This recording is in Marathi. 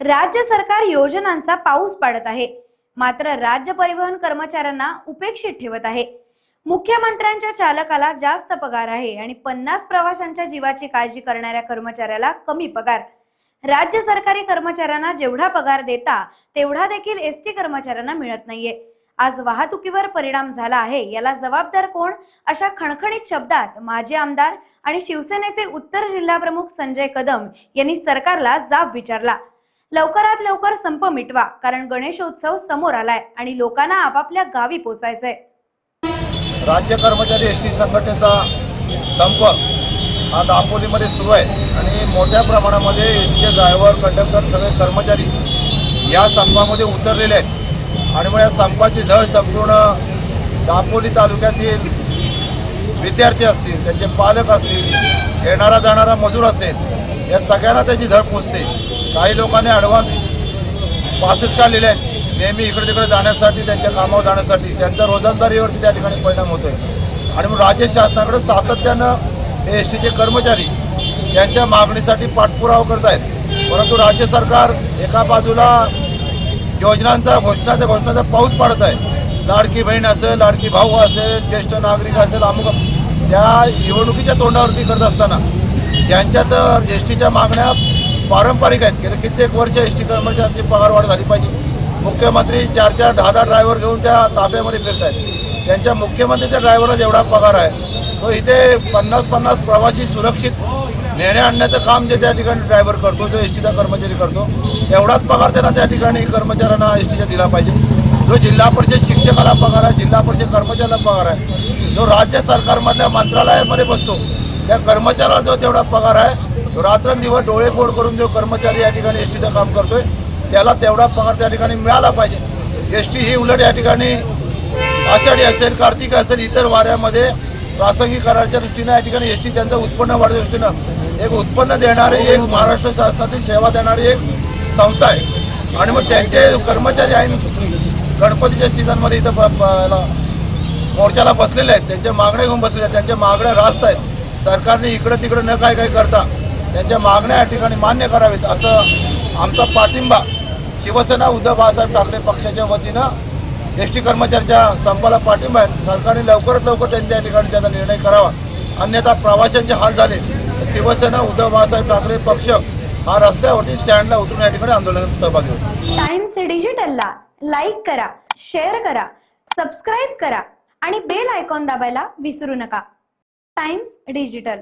राज्य सरकार योजनांचा पाऊस पाडत आहे, मात्र राज्य परिवहन कर्मचाऱ्यांना उपेक्षित ठेवत आहे। मुख्यमंत्र्यांच्या चालकाला जास्त पगार आहे आणि 50 प्रवाशांच्या जीवाची काळजी करणाऱ्या कर्मचाऱ्याला कमी पगार। राज्य सरकारी कर्मचाऱ्यांना जेवढा पगार देता तेवढा देखील एसटी कर्मचाऱ्यांना मिळत नाहीये। आज वाहतुकीवर परिणाम झाला आहे, याला जबाबदार कोण? अशा खणखणीत शब्दात माजी आमदार आणि शिवसेनेचे उत्तर जिल्हा प्रमुख संजय कदम यांनी सरकारला जाब विचारला। लवकरात लवकर संप मिटवा, कारण गणेशोत्सव समोर आलाय आणि लोकांना आपापल्या गावी पोहोचायचंय। राज्य कर्मचारी एसटी संघटनेचा संप हा दापोलीमध्ये सुरू आहे आणि मोठ्या प्रमाणामध्ये एसटीचे ड्रायव्हर, कंडक्टर सगळे कर्मचारी या संपामध्ये उतरलेले आहेत आणि मग या संपाची झळ संपूर्ण दापोली तालुक्यातील विद्यार्थी असतील, त्यांचे पालक असतील, येणारा जाणारा मजूर असेल, या सगळ्यांना त्याची झळ पोचते। काही लोकांनी ॲडव्हान्स पासेस काढलेले आहेत नेहमी इकडे तिकडे जाण्यासाठी, त्यांच्या कामावर जाण्यासाठी, त्यांच्या रोजंदारीवरती त्या ठिकाणी परिणाम होतोय आणि मग राज्य शासनाकडे सातत्यानं हे एसटीचे कर्मचारी त्यांच्या मागणीसाठी पाठपुरावा करत आहेत। परंतु राज्य सरकार एका बाजूला योजनांचा घोषणाचा पाऊस पाडत आहे। लाडकी बहीण असेल, लाडकी भाऊ असेल, ज्येष्ठ नागरिक असेल, अमुक त्या निवडणुकीच्या तोंडावरती करत असताना त्यांच्यात एसटीच्या मागण्या पारंपरिक आहेत। गेले कित्येक वर्ष एसटी कर्मचाऱ्यांची पगारवाढ झाली पाहिजे। मुख्यमंत्री 4-4, 10-10 ड्रायव्हर घेऊन त्या ताफ्यामध्ये फिरत आहेत। त्यांच्या मुख्यमंत्र्यांच्या ड्रायव्हरला जेवढा पगार आहे तो इथे 50-50 प्रवासी सुरक्षित नेण्या आणण्याचं काम जे त्या ठिकाणी ड्रायव्हर करतो, जो एसटीचा कर्मचारी करतो, एवढाच पगार त्यांना त्या ठिकाणी कर्मचाऱ्यांना एसटीचा दिला पाहिजे। जो जिल्हा परिषद शिक्षकाला पगार आहे, जिल्हा परिषद कर्मचाऱ्याला पगार आहे, जो राज्य सरकारमधल्या मंत्रालयामध्ये बसतो त्या कर्मचाऱ्याला जो तेवढा पगार आहे, तो रात्रंदिवस डोळे फोड करून जो कर्मचारी या ठिकाणी एसटीचं काम करतोय त्याला तेवढा पगार त्या ठिकाणी मिळाला पाहिजे। एसटी ही उलट या ठिकाणी आषाढी असेल, कार्तिक असेल, इतर वाऱ्यामध्ये प्रासंगिक कराराच्या दृष्टीनं या ठिकाणी एसटी त्यांचं उत्पन्न वाढवण्याच्या दृष्टीनं एक उत्पन्न देणारी, एक महाराष्ट्र शासनाची सेवा देणारी एक संस्था आहे आणि मग त्यांचे कर्मचारी आहेत गणपतीच्या सीझनमध्ये इथं मोर्चाला बसलेले आहेत, त्यांच्या मागण्या घेऊन बसलेले आहेत, त्यांच्या मागण्या रास्त आहेत। सरकारने इकडं तिकडं न काय करता त्यांच्या मागण्या या ठिकाणी मान्य करावेत, असं आमचा पाठिंबा शिवसेना उद्धव बाळासाहेब ठाकरे पक्षाच्या वतीनं एसटी कर्मचाऱ्यांच्या संपाला पाठिंबा आहे। सरकारने लवकरात लवकर त्यांच्या ठिकाणी त्याचा निर्णय करावा, अन्यथा प्रवाशांचे हाल झाले शिवसेना उद्धव बाळासाहेब ठाकरे पक्ष हा रस्त्यावरती स्टँडला उतरून या ठिकाणी आंदोलनात सहभागी होईल। टाइम्स डिजिटलला लाईक करा, शेअर करा, सबस्क्राईब करा आणि बेल आयकॉन दाबायला विसरू नका। Times digital.